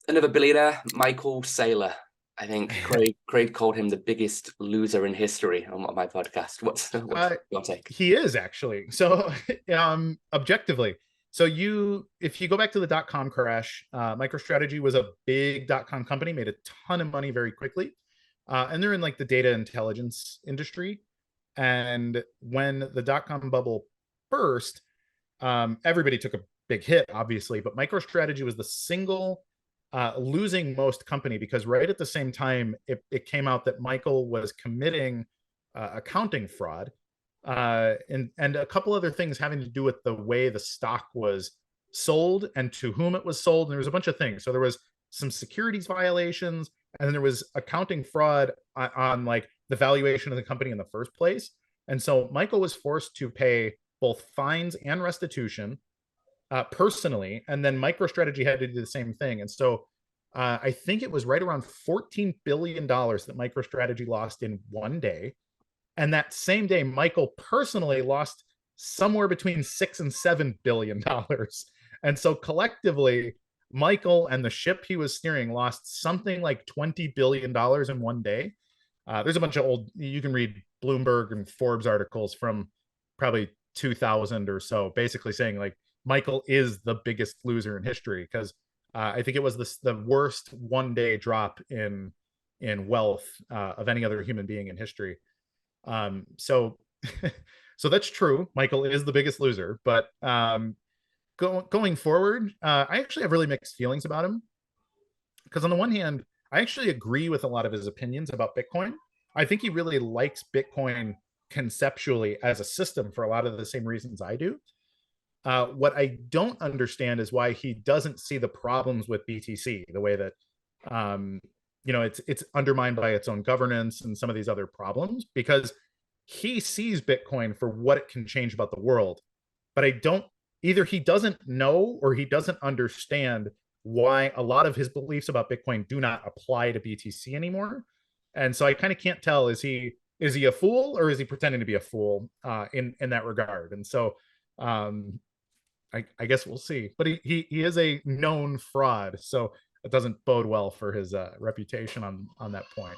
Another billionaire, Michael Saylor. I think Craig called him the biggest loser in history on my podcast. What's Uh, your take? he is actually. So, objectively, so if you go back to the .com crash, MicroStrategy was a big .com company, made a ton of money very quickly, and they're in like the data intelligence industry. And when the .com bubble burst, everybody took a big hit, obviously, but MicroStrategy was the single losing most company because right at the same time, it came out that Michael was committing accounting fraud and a couple other things having to do with the way the stock was sold and to whom it was sold. And there was a bunch of things. So there was some securities violations, and then there was accounting fraud on like the valuation of the company in the first place. And so Michael was forced to pay both fines and restitution personally, and then MicroStrategy had to do the same thing. And so I think it was right around $14 billion that MicroStrategy lost in one day. And that same day, Michael personally lost somewhere between $6 and $7 billion. And so collectively, Michael and the ship he was steering lost something like $20 billion in one day. There's a bunch of old, you can read Bloomberg and Forbes articles from probably 2000 or so, basically saying like Michael is the biggest loser in history because I think it was the worst one day drop in wealth of any other human being in history. So so that's true. Michael is the biggest loser, but going forward, I actually have really mixed feelings about him because on the one hand, I actually agree with a lot of his opinions about Bitcoin. I think he really likes Bitcoin conceptually as a system for a lot of the same reasons I do. What I don't understand is why he doesn't see the problems with BTC the way that um, it's undermined by its own governance and some of these other problems because he sees Bitcoin for what it can change about the world. But I don't either he doesn't know or he doesn't understand why a lot of his beliefs about Bitcoin do not apply to BTC anymore. And so I kind of can't tell is he a fool or is he pretending to be a fool in that regard? And so um, I guess we'll see. But he is a known fraud, so it doesn't bode well for his reputation on that point.